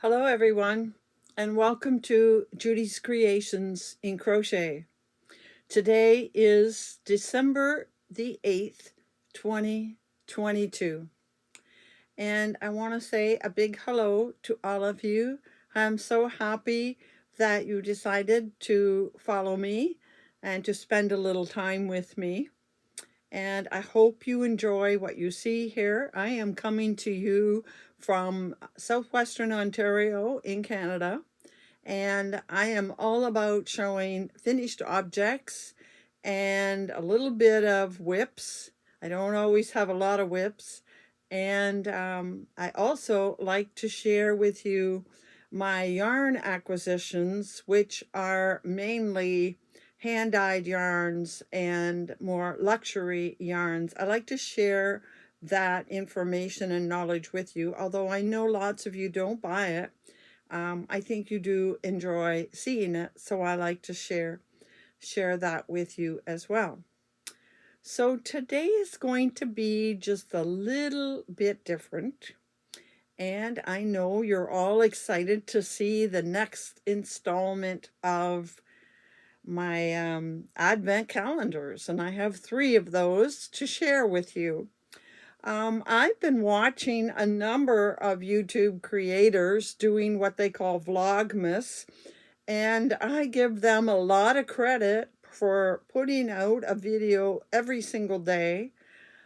Hello everyone, and welcome to Judy's Creations in Crochet. Today is December the 8th, 2022. And I want to say a big hello to all of you. I'm so happy that you decided to follow me and to spend a little time with me. And I hope you enjoy what you see here. I am coming to you from southwestern Ontario in Canada, and I am all about showing finished objects and a little bit of whips. I don't always have a lot of whips. And I also like to share with you my yarn acquisitions, which are mainly hand-dyed yarns and more luxury yarns. I like to share that information and knowledge with you, although I know lots of you don't buy it. I think you do enjoy seeing it, so I like to share that with you as well. So today is going to be just a little bit different, and I know you're all excited to see the next installment of my advent calendars, and I have 3 of those to share with you. I've been watching a number of YouTube creators doing what they call Vlogmas, and I give them a lot of credit for putting out a video every single day.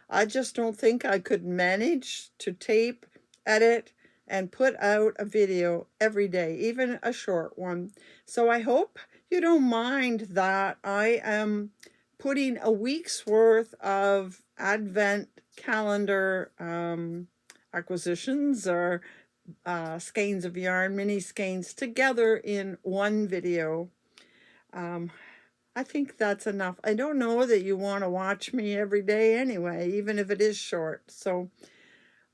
I just don't think I could manage to tape, edit, and put out a video every day, even a short one. So I hope you don't mind that I am putting a week's worth of Advent calendar acquisitions or skeins of yarn, mini skeins together in one video. I think that's enough. I don't know that you want to watch me every day anyway, even if it is short. So,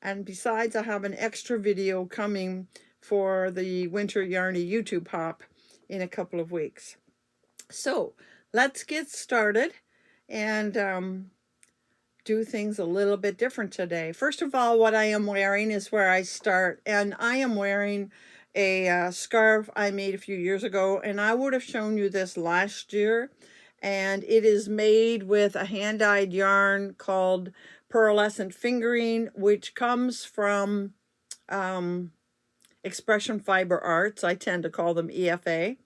and besides, I have an extra video coming for the Winter Yarny YouTube Hop in a couple of weeks. So let's get started and do things a little bit different today. First of all, what I am wearing is where I start, and I am wearing a scarf I made a few years ago, and I would have shown you this last year, and it is made with a hand-dyed yarn called Pearlescent Fingering, which comes from Expression Fiber Arts. I tend to call them EFA,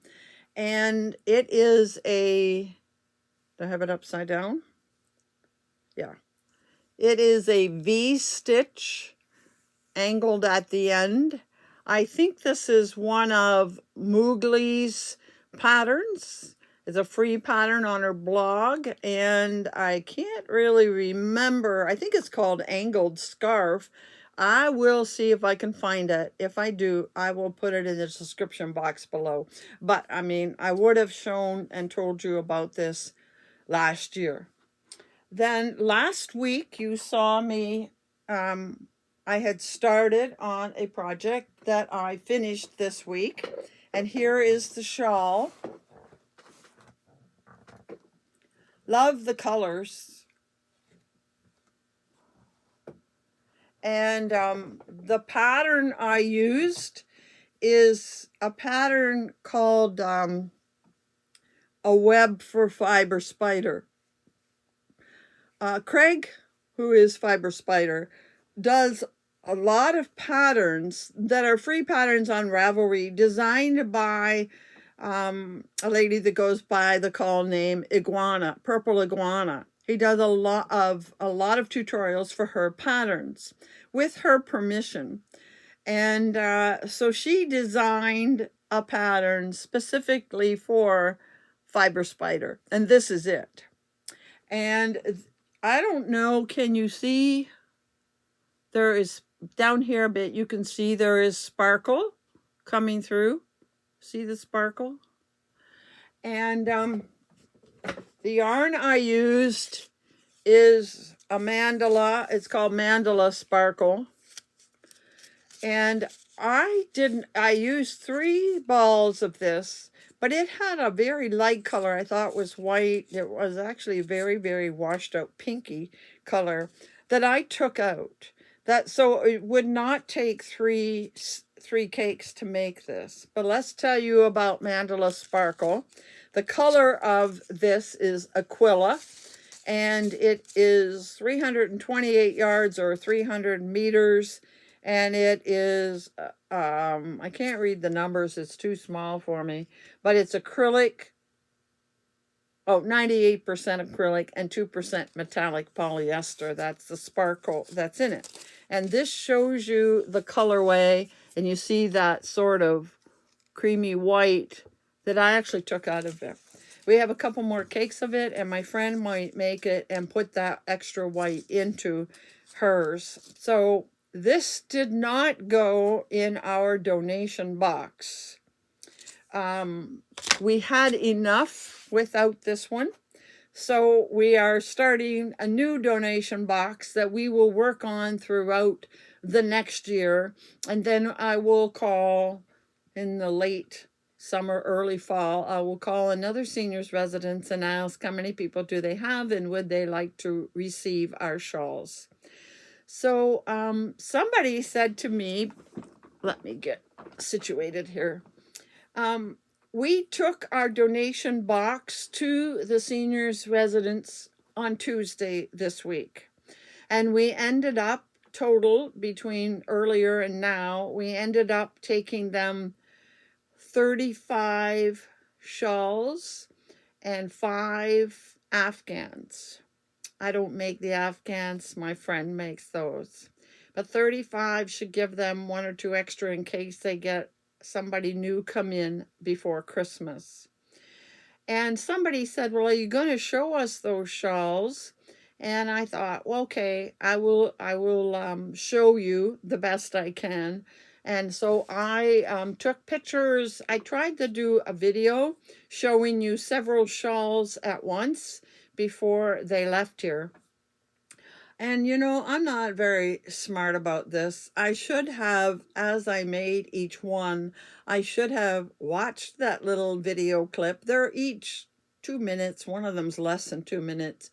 and it is a, do I have it upside down? Yeah. It is a V-stitch angled at the end. I think this is one of Moogly's patterns. It's a free pattern on her blog, and I can't really remember. I think it's called Angled Scarf. I will see if I can find it. If I do, I will put it in the description box below. But, I mean, I would have shown and told you about this last year. Then last week you saw me, I had started on a project that I finished this week, and here is the shawl. Love the colors. And the pattern I used is a pattern called A Web for Fiber Spider. Craig, who is Fiber Spider, does a lot of patterns that are free patterns on Ravelry designed by a lady that goes by the call name Iguana, Purple Iguana. He does a lot of tutorials for her patterns with her permission. And so she designed a pattern specifically for Fiber Spider, and this is it. And I don't know, can you see? There is, down here a bit, you can see there is sparkle coming through. See the sparkle? And the yarn I used is a mandala. It's called Mandala Sparkle. And I used 3 balls of this, but it had a very light color. I thought was white. It was actually a very, very washed out pinky color that I took out. So it would not take three 3 cakes to make this, but let's tell you about Mandala Sparkle. The color of this is Aquila, and it is 328 yards or 300 meters, and it is, I can't read the numbers, it's too small for me, but it's acrylic, 98% acrylic and 2% metallic polyester. That's the sparkle that's in it. And this shows you the colorway, and you see that sort of creamy white that I actually took out of there. We have a couple more cakes of it, and my friend might make it and put that extra white into hers. So this did not go in our donation box. We had enough without this one. So we are starting a new donation box that we will work on throughout the next year. And then I will call in the late summer, early fall, I will call another seniors residence and ask how many people do they have and would they like to receive our shawls. So somebody said to me, let me get situated here. We took our donation box to the seniors residence on Tuesday this week, and we ended up total between earlier and now, we ended up taking them 35 shawls and 5 Afghans. I don't make the Afghans, my friend makes those. But 35 should give them 1 or 2 extra in case they get somebody new come in before Christmas. And somebody said, well, are you going to show us those shawls? And I thought, well, okay, I will show you the best I can. And so I took pictures. I tried to do a video showing you several shawls at once before they left here. And you know, I'm not very smart about this. I should have, as I made each one, I should have watched that little video clip. They're each 2 minutes. One of them's less than 2 minutes.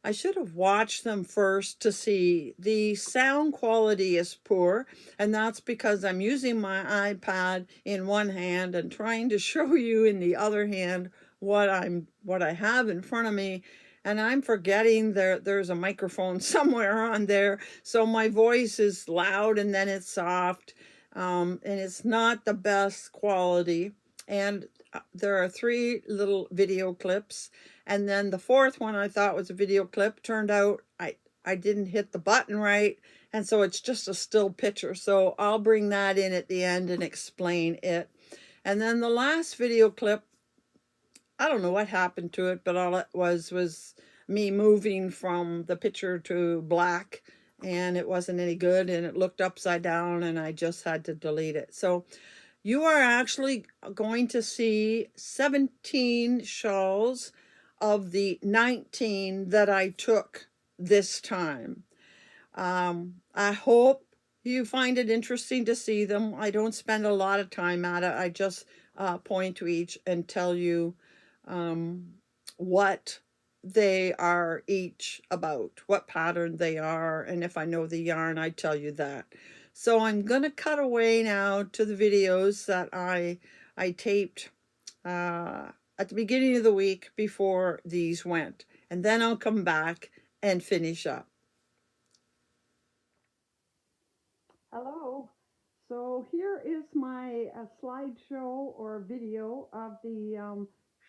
I should have watched them first to see. The sound quality is poor, and that's because I'm using my iPad in one hand and trying to show you in the other hand what I have in front of me, and I'm forgetting there's a microphone somewhere on there, so my voice is loud and then it's soft, and it's not the best quality. And there are 3 little video clips. And then the 4th one I thought was a video clip. Turned out I didn't hit the button right. And so it's just a still picture. So I'll bring that in at the end and explain it. And then the last video clip, I don't know what happened to it, but all it was me moving from the picture to black. And it wasn't any good. And it looked upside down and I just had to delete it. So you are actually going to see 17 shawls of the 19 that I took this time. I hope you find it interesting to see them. I don't spend a lot of time at it. I just point to each and tell you what they are each about, what pattern they are, and if I know the yarn, I tell you that. So I'm going to cut away now to the videos that I taped at the beginning of the week before these went, and then I'll come back and finish up. Hello. So here is my slideshow or video of the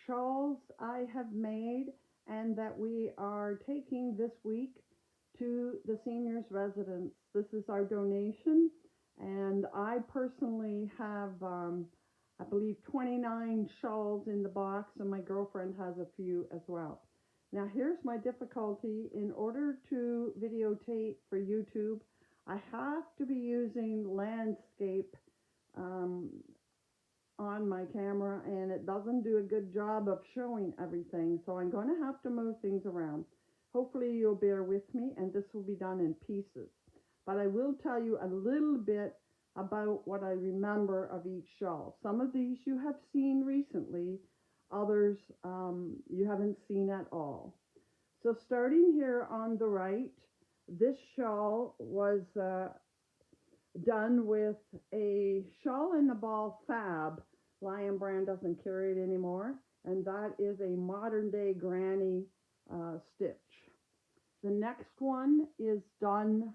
shawls I have made and that we are taking this week to the seniors residence. This is our donation, and I personally have I believe 29 shawls in the box, and my girlfriend has a few as well. Now here's my difficulty. In order to videotape for YouTube, I have to be using landscape on my camera, and it doesn't do a good job of showing everything, so I'm going to have to move things around. Hopefully you'll bear with me, and this will be done in pieces. But I will tell you a little bit about what I remember of each shawl. Some of these you have seen recently, others you haven't seen at all. So starting here on the right, this shawl was done with a shawl in the ball fab. Lion Brand doesn't carry it anymore, and that is a modern day granny stitch. The next one is done,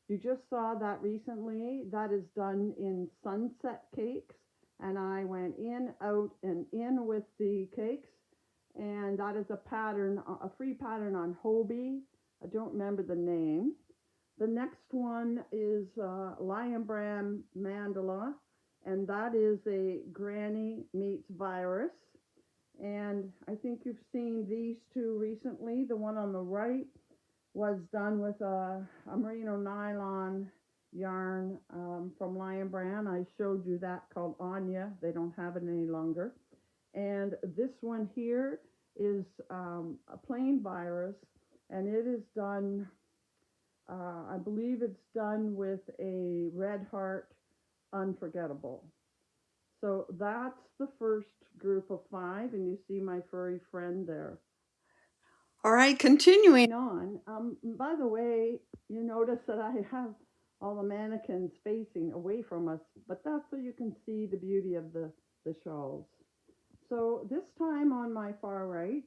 you just saw that recently, that is done in sunset cakes, and I went in, out, and in with the cakes, and that is a pattern, a free pattern on Hobie. I don't remember the name. The next one is Lion Brand Mandala, and that is a Granny Meets Virus. And I think you've seen these two recently. The one on the right was done with a merino nylon yarn from Lion Brand. I showed you that called Anya. They don't have it any longer. And this one here is a plain virus, and it is done, I believe it's done with a Red Heart Unforgettable. So that's the first group of 5, and you see my furry friend there. All right, continuing on. By the way, you notice that I have all the mannequins facing away from us, but that's so you can see the beauty of the shawls. So this time on my far right,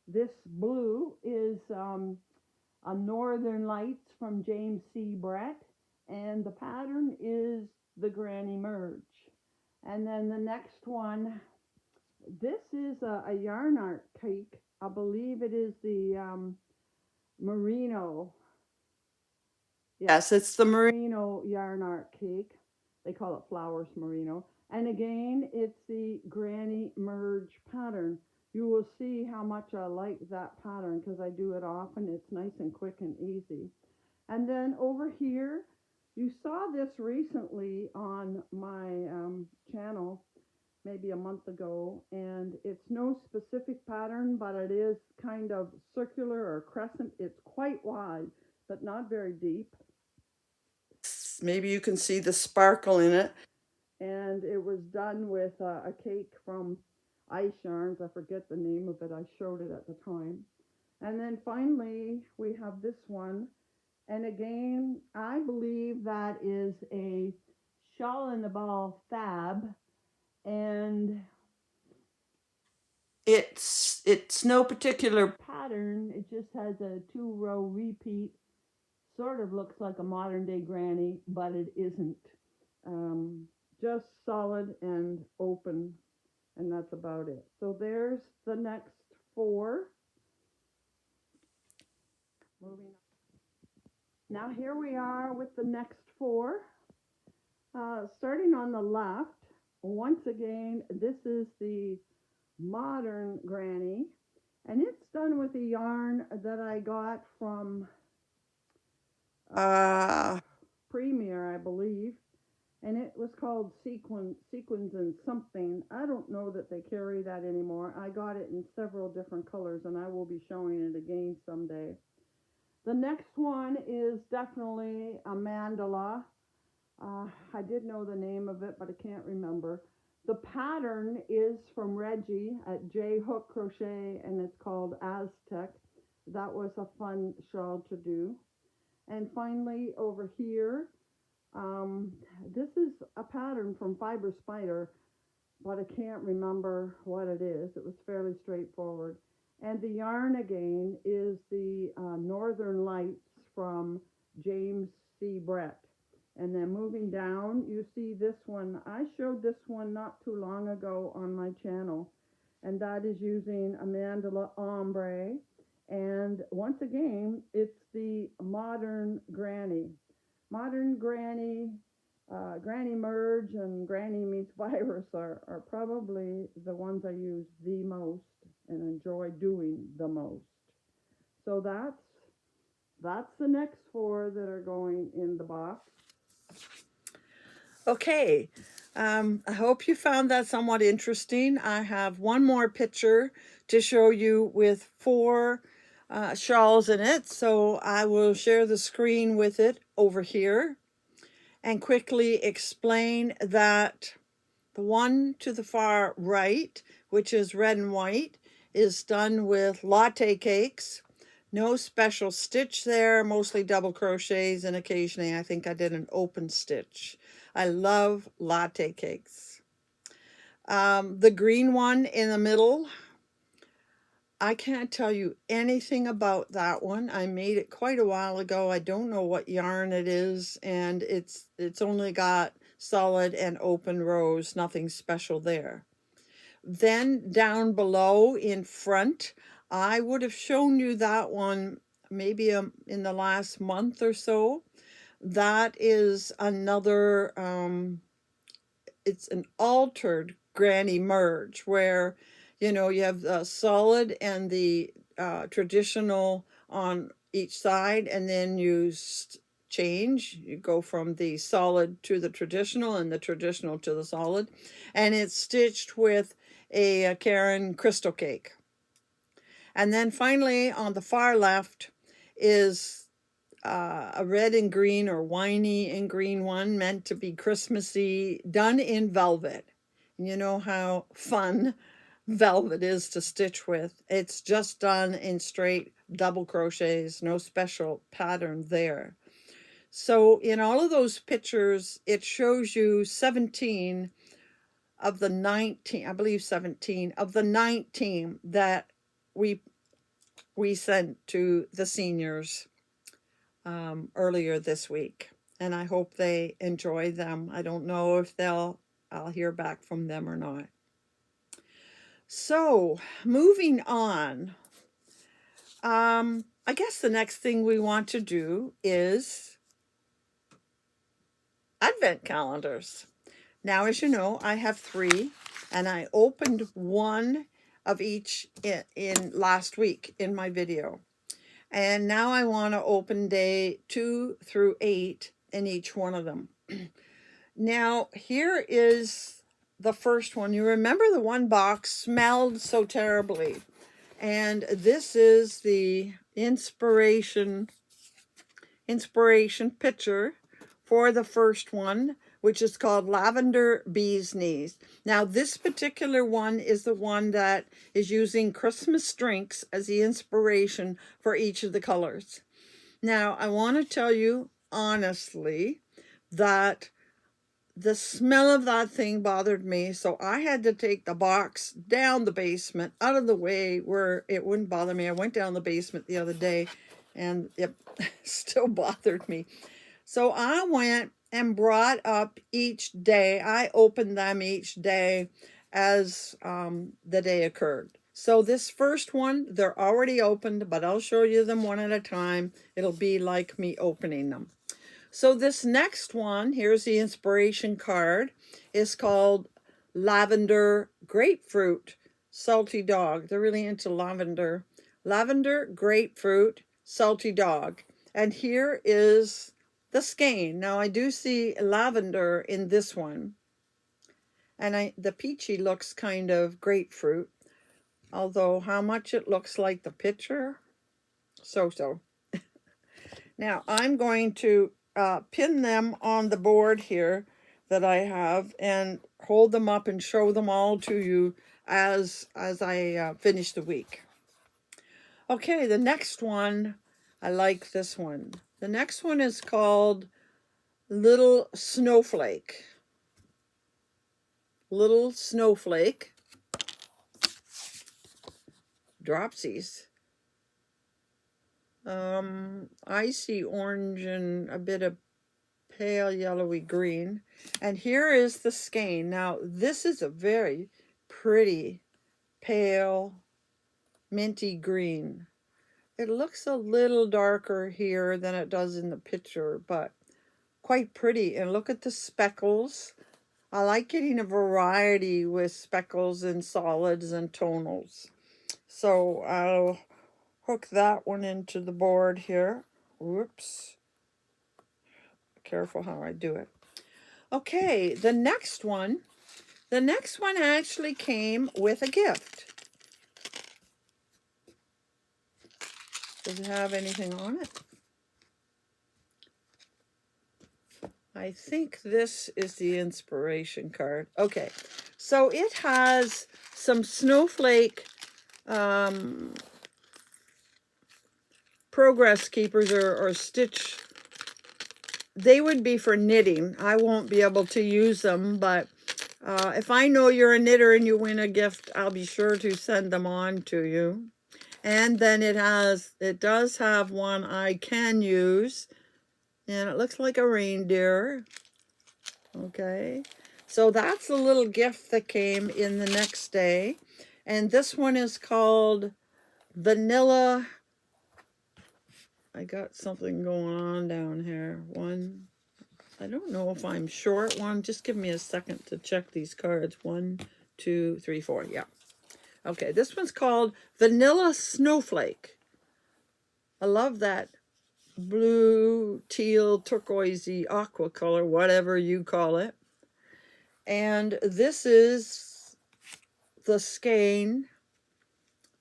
this blue is a Northern Lights from James C. Brett, and the pattern is the Granny Merge. And then the next one, this is a yarn art cake. I believe it is the merino. Yes, it's the merino yarn art cake. They call it Flowers Merino. And again, it's the Granny Merge pattern. You will see how much I like that pattern because I do it often. It's nice and quick and easy. And then over here, you saw this recently on my channel, maybe a month ago, and it's no specific pattern, but it is kind of circular or crescent. It's quite wide, but not very deep. Maybe you can see the sparkle in it. And it was done with a cake from Ice Yarns. I forget the name of it. I showed it at the time. And then finally, we have this one. And again, I believe that is a shawl in the ball fab. And it's no particular pattern. It just has a 2-row repeat. Sort of looks like a modern day granny, but it isn't. Just solid and open, and that's about it. So there's the next 4. Moving on. Now here we are with the next 4. Starting on the left, once again, this is the modern granny, and it's done with a yarn that I got from Premier, I believe, and it was called Sequins and something. I don't know that they carry that anymore. I got it in several different colors, and I will be showing it again someday. The next one is definitely a mandala. I did know the name of it, but I can't remember. The pattern is from Reggie at J Hook Crochet, and it's called Aztec. That was a fun shawl to do. And finally, over here, this is a pattern from Fiber Spider, but I can't remember what it is. It was fairly straightforward. And the yarn again is the Northern Lights from James C. Brett. And then moving down, you see this one. I showed this one not too long ago on my channel, and that is using a mandala ombre. And once again, it's the modern granny. Modern granny, Granny Merge and Granny Meets Virus are probably the ones I use the most and enjoy doing the most. So that's the next 4 that are going in the box. Okay, I hope you found that somewhat interesting. I have one more picture to show you with 4 shawls in it, so I will share the screen with it over here and quickly explain that the one to the far right, which is red and white, is done with latte cakes. No special stitch there, mostly double crochets, and occasionally I think I did an open stitch. I love latte cakes. The green one in the middle, I can't tell you anything about that one. I made it quite a while ago. I don't know what yarn it is, and it's only got solid and open rows, nothing special there. Then down below in front, I would have shown you that one maybe in the last month or so. That is another, it's an altered granny merge where, you know, you have the solid and the traditional on each side, and then you change. You go from the solid to the traditional and the traditional to the solid, and it's stitched with a Caron crystal cake. And then finally on the far left is a red and green or winey and green one meant to be Christmassy, done in velvet. And you know how fun velvet is to stitch with. It's just done in straight double crochets, no special pattern there. So in all of those pictures, it shows you 17 of the 19, I believe 17 of the 19 that we sent to the seniors earlier this week. And I hope they enjoy them. I don't know if I'll hear back from them or not. So moving on, I guess the next thing we want to do is advent calendars. Now, as you know, I have 3, and I opened one of each in last week in my video. And now I want to open day 2 through 8 in each one of them. Now, here is the first one. You remember the one box smelled so terribly. And this is the inspiration picture for the first one, which is called Lavender Bee's Knees. Now, this particular one is the one that is using Christmas drinks as the inspiration for each of the colors. Now, I want to tell you honestly that the smell of that thing bothered me, so I had to take the box down the basement, out of the way where it wouldn't bother me. I went down the basement the other day, and it still bothered me. So I went and brought up each day. I opened them each day as the day occurred. So this first one, they're already opened, but I'll show you them one at a time. It'll be like me opening them. So this next one, here's the inspiration card, is called Lavender Grapefruit Salty Dog. They're really into lavender. Lavender Grapefruit Salty Dog. And here is the skein. Now I do see lavender in this one. And the peachy looks kind of grapefruit. Although how much it looks like the picture, so. Now I'm going to pin them on the board here that I have and hold them up and show them all to you as I finish the week. Okay, the next one, I like this one. The next one is called Little Snowflake. Little Snowflake. Dropsies. Icy orange and a bit of pale yellowy green. And here is the skein. Now, this is a very pretty pale minty green. It looks a little darker here than it does in the picture, but quite pretty. And look at the speckles. I like getting a variety with speckles and solids and tonals. So I'll hook that one into the board here. Whoops. Careful how I do it. Okay, the next one actually came with a gift. Does it have anything on it? I think this is the inspiration card. Okay, so it has some snowflake progress keepers or stitch, they would be for knitting. I won't be able to use them, but if I know you're a knitter and you win a gift, I'll be sure to send them on to you. And then it does have one I can use, and it looks like a reindeer. Okay, so that's the little gift that came in the next day. And this one is called Vanilla. I got something going on down here. I don't know if I'm short one. Just give me a second to check these cards. 1, 2, 3, 4. Yeah. Okay, this one's called Vanilla Snowflake. I love that blue, teal, turquoisey, aqua color, whatever you call it. And this is the skein.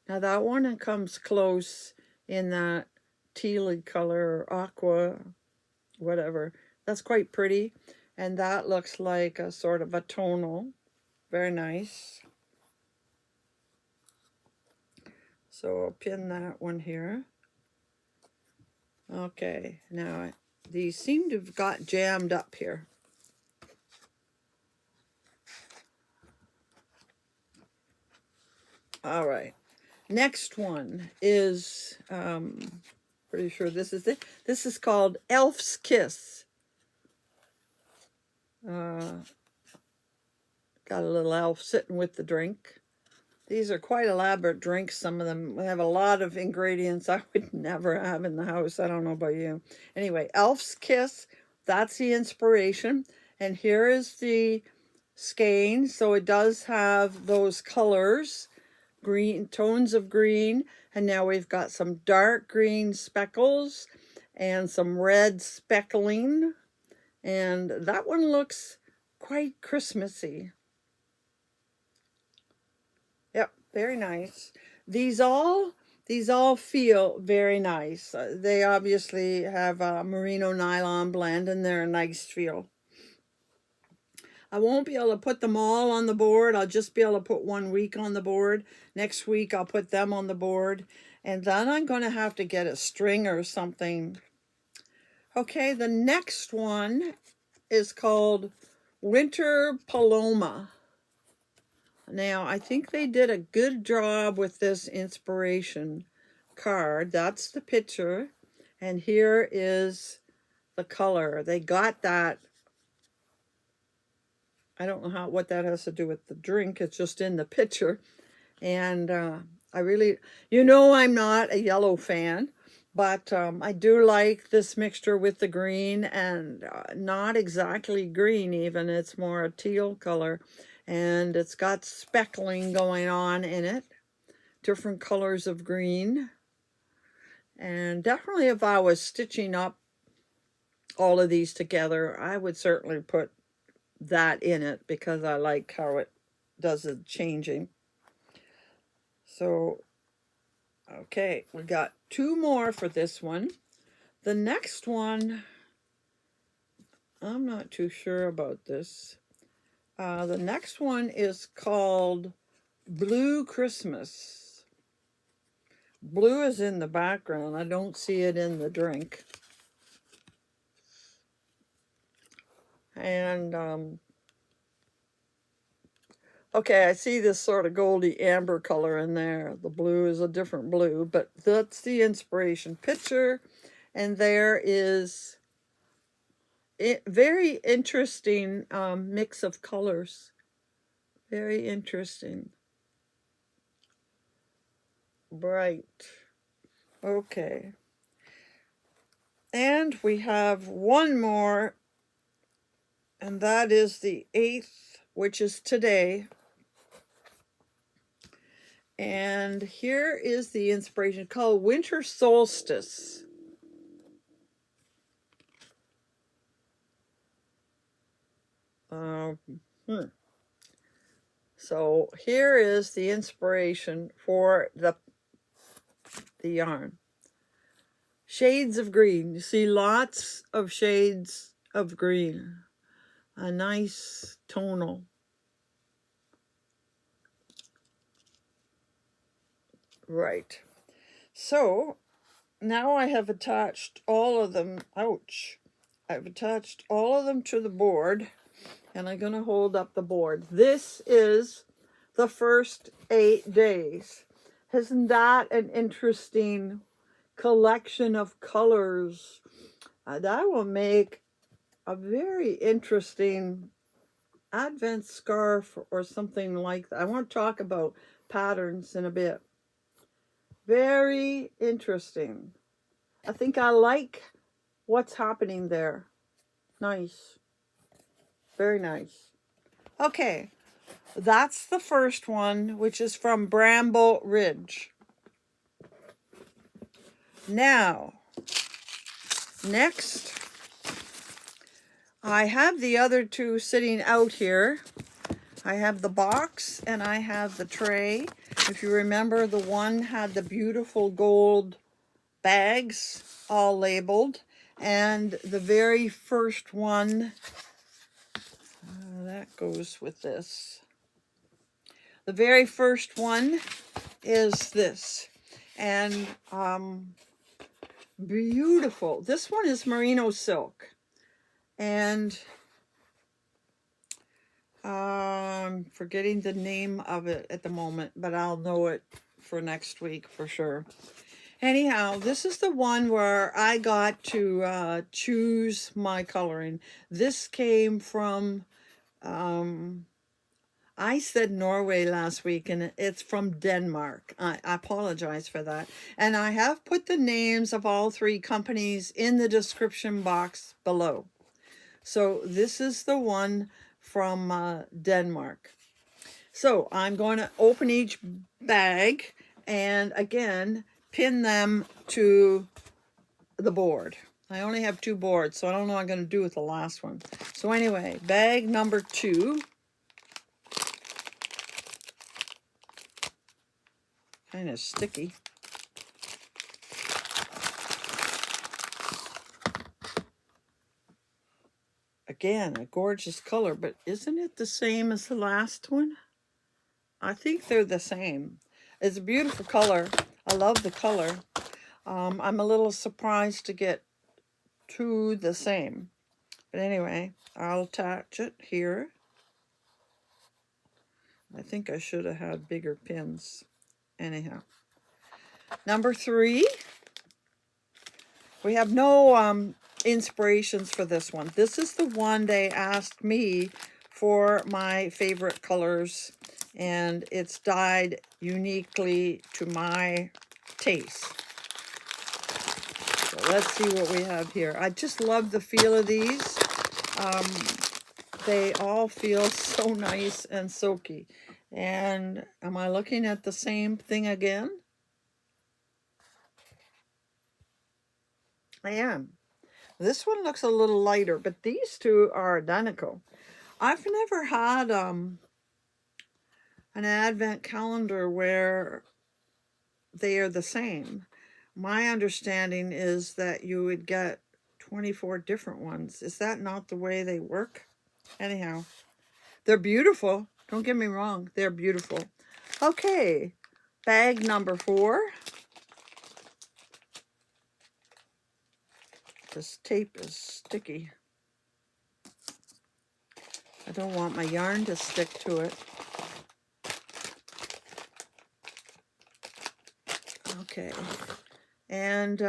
Now that one comes close in that tealy color, or aqua, whatever. That's quite pretty. And that looks like a sort of a tonal. Very nice. So I'll pin that one here. Okay, now these seem to have got jammed up here. All right, next one is, pretty sure this is it. This is called Elf's Kiss. Got a little elf sitting with the drink. These are quite elaborate drinks. Some of them have a lot of ingredients I would never have in the house. I don't know about you. Anyway, Elf's Kiss, that's the inspiration. And here is the skein. So it does have those colors, green, tones of green. And now we've got some dark green speckles and some red speckling. And that one looks quite Christmassy. Yep, very nice. These all feel very nice. They obviously have a merino nylon blend and they're a nice feel. I won't be able to put them all on the board. I'll just be able to put 1 week on the board. Next week I'll put them on the board. And then I'm going to have to get a string or something. Okay, the next one is called Winter Paloma. Now, I think they did a good job with this inspiration card. That's the picture. And here is the color. They got that. I don't know what that has to do with the drink. It's just in the picture. And I really, I'm not a yellow fan, but I do like this mixture with the green, and not exactly green even. It's more a teal color. And it's got speckling going on in it, different colors of green. And definitely if I was stitching up all of these together, I would certainly put that in it because I like how it does the changing. So, okay, we got 2 more for this one. The next one, I'm not too sure about this. The next one is called Blue Christmas. Blue is in the background. I don't see it in the drink. And, okay, I see this sort of goldy amber color in there. The blue is a different blue, but that's the inspiration picture. And there is a very interesting mix of colors. Very interesting. Bright. Okay. And we have one more, and that is the 8th, which is today. And here is the inspiration called Winter Solstice. So here is the inspiration for the yarn. Shades of green. You see lots of shades of green. A nice tonal. Right. So now I have attached all of them. Ouch. I've attached all of them to the board, and I'm going to hold up the board. This is the first 8 days. Isn't that an interesting collection of colors? That will make a very interesting Advent scarf or something like that. I want to talk about patterns in a bit. Very interesting. I think I like what's happening there. Nice. Very nice. Okay, that's the first one, which is from Bramble Ridge. Now, next, I have the other two sitting out here. I have the box and I have the tray. If you remember, the one had the beautiful gold bags all labeled, and the very first one, that goes with this. The very first one is this, and beautiful. This one is merino silk, and I'm forgetting the name of it at the moment, but I'll know it for next week for sure. Anyhow, this is the one where I got to choose my coloring. This came from, I said Norway last week, and it's from Denmark. I apologize for that. And I have put the names of all 3 companies in the description box below. So this is the one from Denmark. So I'm going to open each bag and again pin them to the board. I only have 2 boards, so I don't know what I'm going to do with the last one. So anyway, bag number 2. Kind of sticky. Again, a gorgeous color, but isn't it the same as the last one? I think they're the same. It's a beautiful color. I love the color. I'm a little surprised to get 2 the same. But anyway, I'll attach it here. I think I should have had bigger pins. Anyhow. Number 3. We have no inspirations for this one. This is the one they asked me for my favorite colors, and it's dyed uniquely to my taste. So let's see what we have here. I just love the feel of these. They all feel so nice and silky. And am I looking at the same thing again? I am. This one looks a little lighter, but these 2 are identical. I've never had an advent calendar where they are the same. My understanding is that you would get 24 different ones. Is that not the way they work? Anyhow, they're beautiful. Don't get me wrong. They're beautiful. Okay, bag number 4. This tape is sticky. I don't want my yarn to stick to it. Okay. And,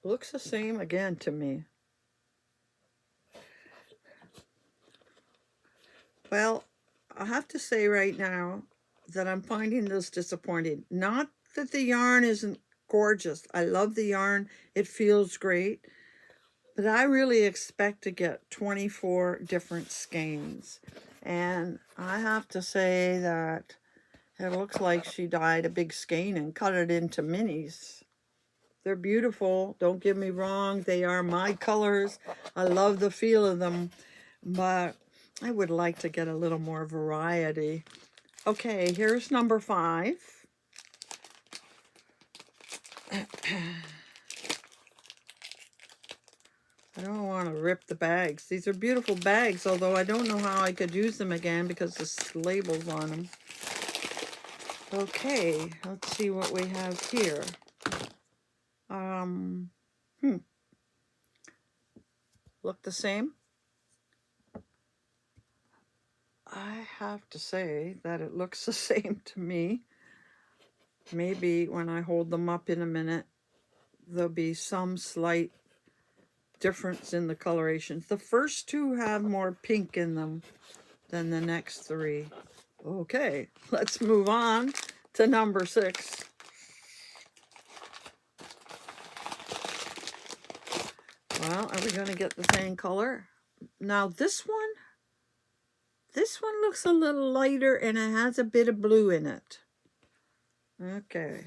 looks the same again to me. Well, I have to say right now that I'm finding this disappointing. Not that the yarn isn't gorgeous. I love the yarn. It feels great. But I really expect to get 24 different skeins. And I have to say that it looks like she dyed a big skein and cut it into minis. They're beautiful. Don't get me wrong. They are my colors. I love the feel of them. But I would like to get a little more variety. Okay, here's number 5. I don't want to rip the bags. These are beautiful bags, although I don't know how I could use them again because there's labels on them. Okay, let's see what we have here. Look the same? I have to say that it looks the same to me. Maybe when I hold them up in a minute, there'll be some slight difference in the colorations. The first two have more pink in them than the next three. Okay, let's move on to number 6. Well, are we going to get the same color? Now this one looks a little lighter and it has a bit of blue in it. Okay.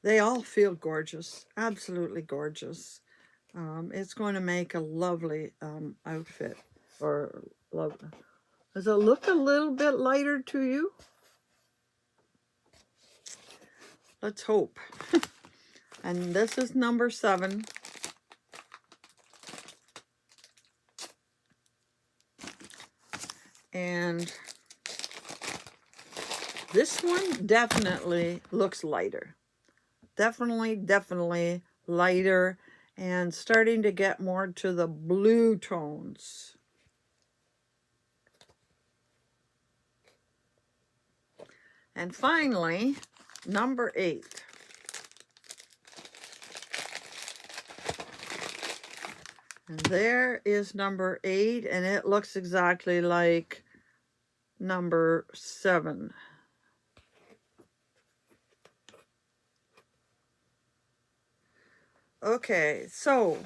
They all feel gorgeous, absolutely gorgeous. It's going to make a lovely outfit. Does it look a little bit lighter to you? Let's hope. And this is number 7. And this one definitely looks lighter. Definitely lighter and starting to get more to the blue tones. And finally, number 8. And there is number 8, and it looks exactly like number 7. Okay, so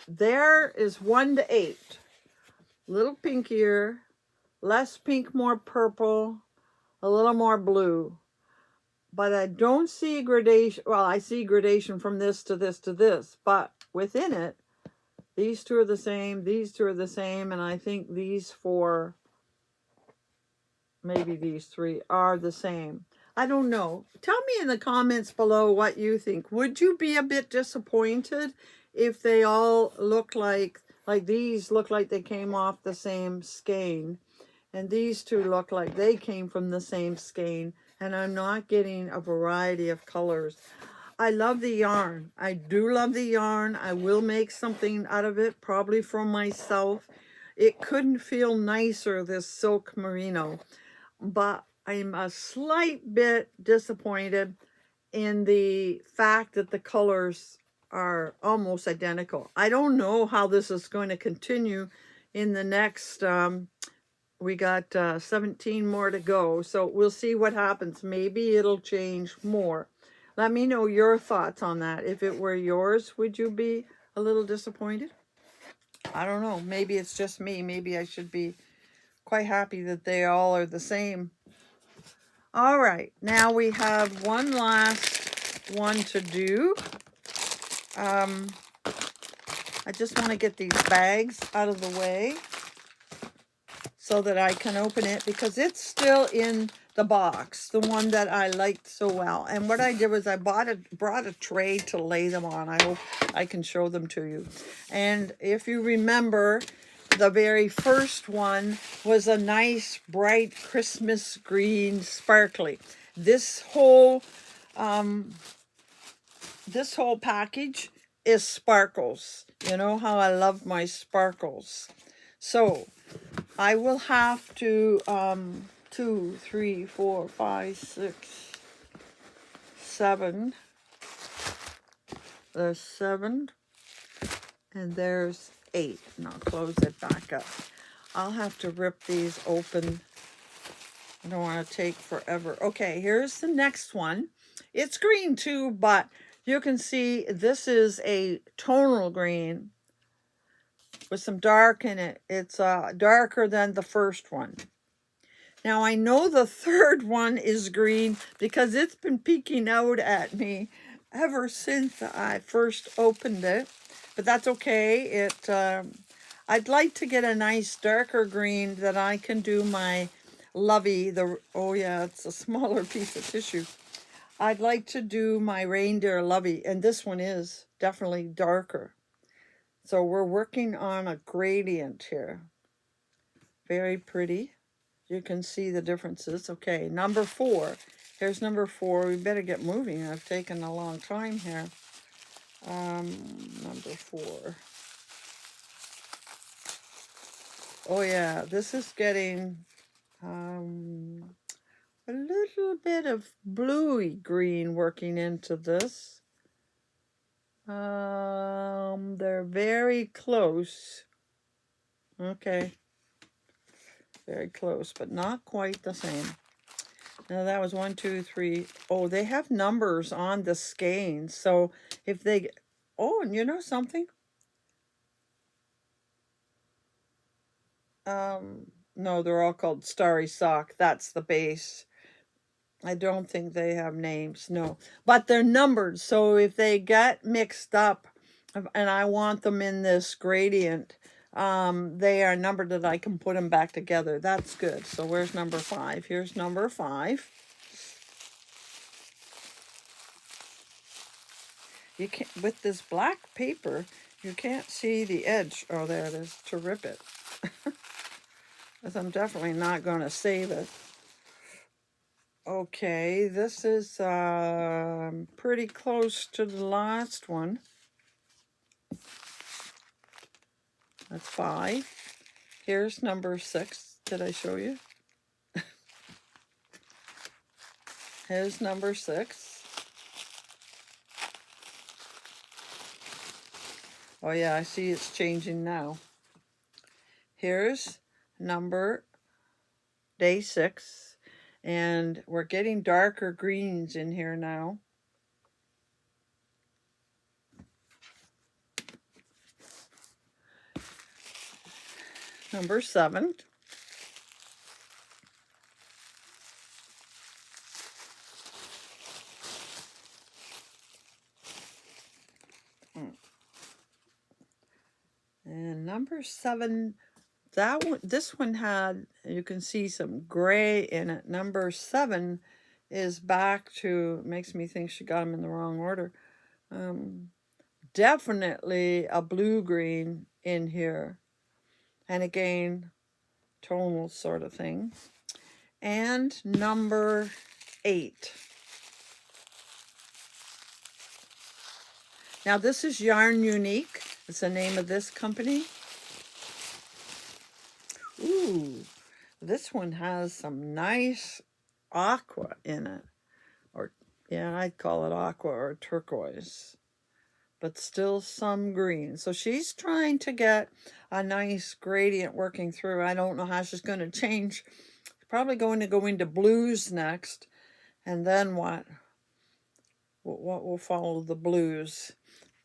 there is 1 to 8. Little pinkier, less pink, more purple, a little more blue. But I don't see gradation. Well, I see gradation from this to this to this, but within it, these two are the same, these two are the same, and I think these 4, maybe these 3 are the same. I don't know. Tell me in the comments below what you think. Would you be a bit disappointed if they all look like these look like they came off the same skein, and these two look like they came from the same skein, and I'm not getting a variety of colors? I love the yarn. I do love the yarn. I will make something out of it, probably for myself. It couldn't feel nicer, this silk merino, but I'm a slight bit disappointed in the fact that the colors are almost identical. I don't know how this is going to continue in the next, we got 17 more to go, so we'll see what happens. Maybe it'll change more. Let me know your thoughts on that. If it were yours, would you be a little disappointed? I don't know. Maybe it's just me. Maybe I should be quite happy that they all are the same. All right, now we have one last one to do. I just want to get these bags out of the way so that I can open it, because it's still in the box, the one that I liked so well. And what I did was I brought a tray to lay them on. I hope I can show them to you. And if you remember, the very first one was a nice bright Christmas green sparkly. This whole package is sparkles. You know how I love my sparkles. So I will have to 2, 3, 4, 5, 6, 7. There's 7, and there's 8. And I'll close it back up. I'll have to rip these open. I don't want to take forever. Okay, here's the next one. It's green too, but you can see this is a tonal green with some dark in it. It's darker than the first one. Now I know the third one is green because it's been peeking out at me ever since I first opened it, but that's okay. I'd like to get a nice darker green that I can do my lovey. Oh yeah, it's a smaller piece of tissue. I'd like to do my reindeer lovey, and this one is definitely darker. So we're working on a gradient here. Very pretty. You can see the differences. Okay, number 4. Here's number 4. We better get moving. I've taken a long time here. Number 4. Oh yeah, this is getting a little bit of bluey green working into this. They're very close. Okay. Very close, but not quite the same. Now that was 1, 2, 3. Oh, they have numbers on the skeins. So if they, oh, and you know something? No, they're all called Starry Sock. That's the base. I don't think they have names, no. But they're numbered, so if they get mixed up and I want them in this gradient, they are numbered that I can put them back together. That's good. So where's number 5? Here's number 5. You can't, with this black paper, you can't see the edge. Oh, there it is, to rip it. Because I'm definitely not going to save it. Okay, this is pretty close to the last one. That's 5. Here's number 6. Did I show you? Here's number 6. Oh yeah, I see it's changing now. Here's number day 6. And we're getting darker greens in here now. Number 7. And number 7, that one, this one had, you can see some gray in it. Number 7 is back to, makes me think she got them in the wrong order. Definitely a blue-green in here. And again, tonal sort of thing. And number 8. Now this is Yarn Unique. It's the name of this company. Ooh, this one has some nice aqua in it. Or, yeah, I'd call it aqua or turquoise. But still some green. So she's trying to get a nice gradient working through. I don't know how she's going to change. She's probably going to go into blues next. And then what? What will follow the blues?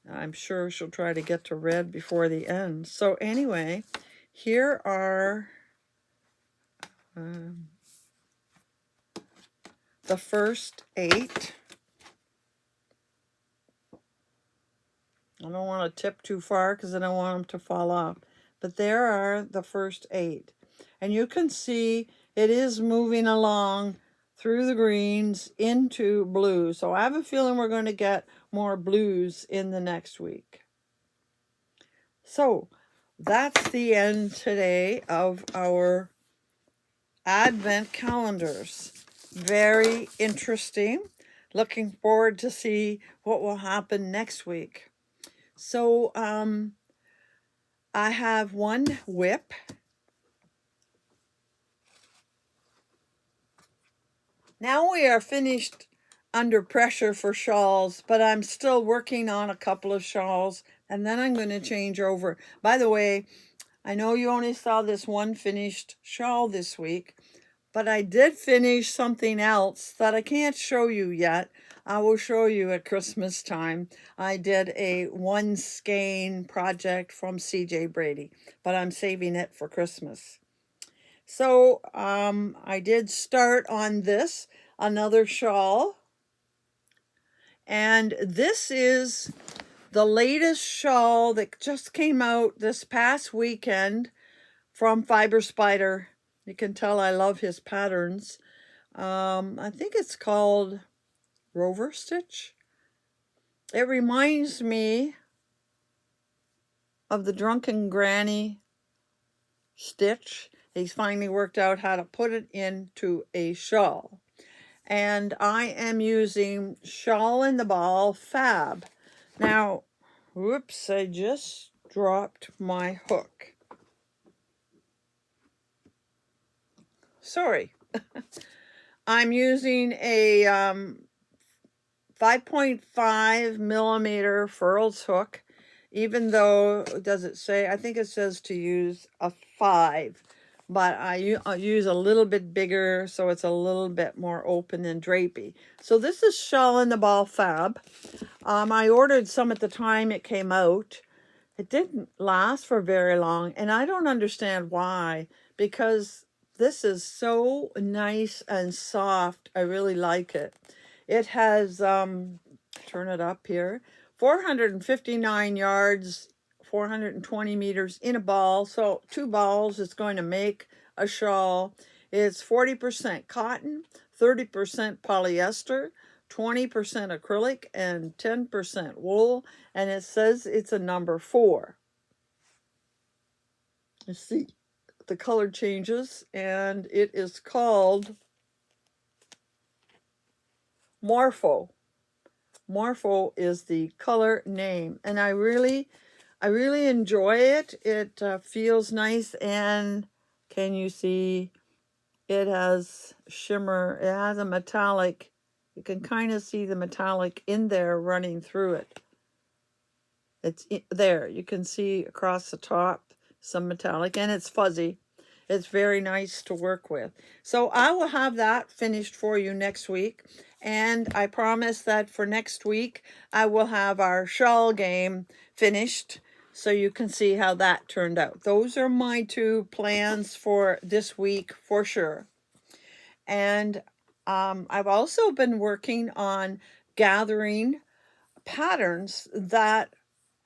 I'm sure she'll try to get to red before the end. So anyway, here are the first 8. I don't want to tip too far because I don't want them to fall off. But there are the first 8. And you can see it is moving along through the greens into blue. So I have a feeling we're going to get more blues in the next week. So that's the end today of our Advent calendars. Very interesting. Looking forward to see what will happen next week. So I have one whip. Now we are finished under pressure for shawls, but I'm still working on a couple of shawls, and then I'm going to change over. By the way, I know you only saw this one finished shawl this week, but I did finish something else that I can't show you yet. I will show you at Christmas time. I did a 1 skein project from CJ Brady, but I'm saving it for Christmas. So I did start on this, another shawl. And this is the latest shawl that just came out this past weekend from Fiber Spider. You can tell I love his patterns. I think it's called Rover Stitch. It reminds me of the Drunken Granny stitch. He's finally worked out how to put it into a shawl. and I am using Shawl in the Ball Fab. Now, whoops, I just dropped my hook. Sorry. I'm using a 5.5 millimeter Furls hook, even though, does it say, I think it says to use a 5, but I use a little bit bigger so it's a little bit more open and drapey. So this is Shawl in the Ball Fab. I ordered some at the time it came out. It didn't last for very long, and I don't understand why, because this is so nice and soft. I really like it. It has, turn it up here, 459 yards, 420 meters in a ball. So 2 balls is going to make a shawl. It's 40% cotton, 30% polyester, 20% acrylic, and 10% wool. And it says it's a number 4. You see the color changes, and it is called Morpho. Morpho is the color name, and I really enjoy it. It feels nice, and can you see it has shimmer? It has a metallic. You can kind of see the metallic in there running through it. It's there. You can see across the top some metallic, and it's fuzzy. It's very nice to work with. So I will have that finished for you next week. And I promise that for next week, I will have our shawl game finished so you can see how that turned out. Those are my 2 plans for this week for sure. And I've also been working on gathering patterns that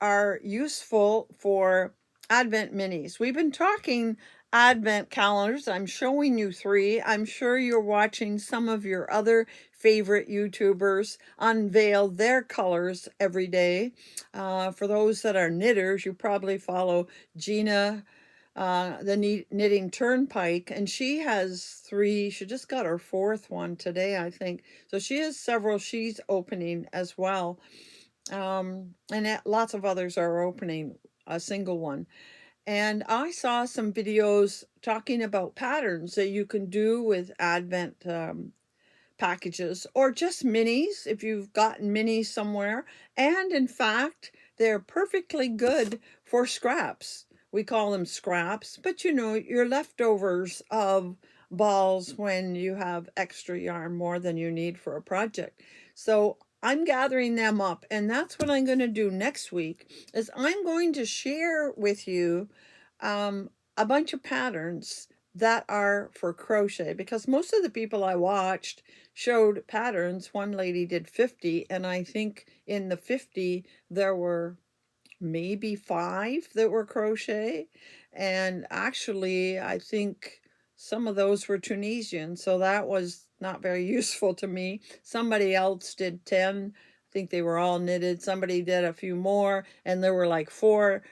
are useful for Advent minis. We've been talking Advent calendars. I'm showing you 3. I'm sure you're watching some of your other favorite YouTubers unveil their colors every day. For those that are knitters, you probably follow Gina, the Knitting Turnpike, and she has 3. She just got her 4th one today, I think. So she has several she's opening as well. And lots of others are opening a single one. And I saw some videos talking about patterns that you can do with Advent packages, or just minis if you've gotten minis somewhere. And in fact, they're perfectly good for scraps. We call them scraps, but you know, your leftovers of balls when you have extra yarn, more than you need for a project. So I'm gathering them up, and that's what I'm going to do next week. Is I'm going to share with you a bunch of patterns that are for crochet, because most of the people I watched showed patterns. One lady did 50, and I think in the 50 there were maybe 5 that were crochet, and actually I think some of those were Tunisian, so that was not very useful to me. Somebody else did 10. I think they were all knitted. Somebody did a few more, and there were like four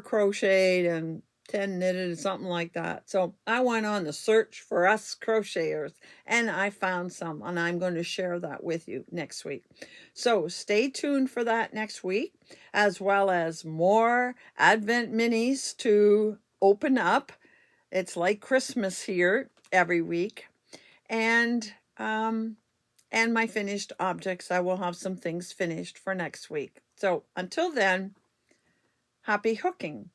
crocheted and 10 knitted, something like that. So I went on the search for us crocheters, and I found some, and I'm going to share that with you next week. So stay tuned for that next week, as well as more Advent minis to open up. It's like Christmas here every week. And my finished objects. I will have some things finished for next week. So until then, happy hooking.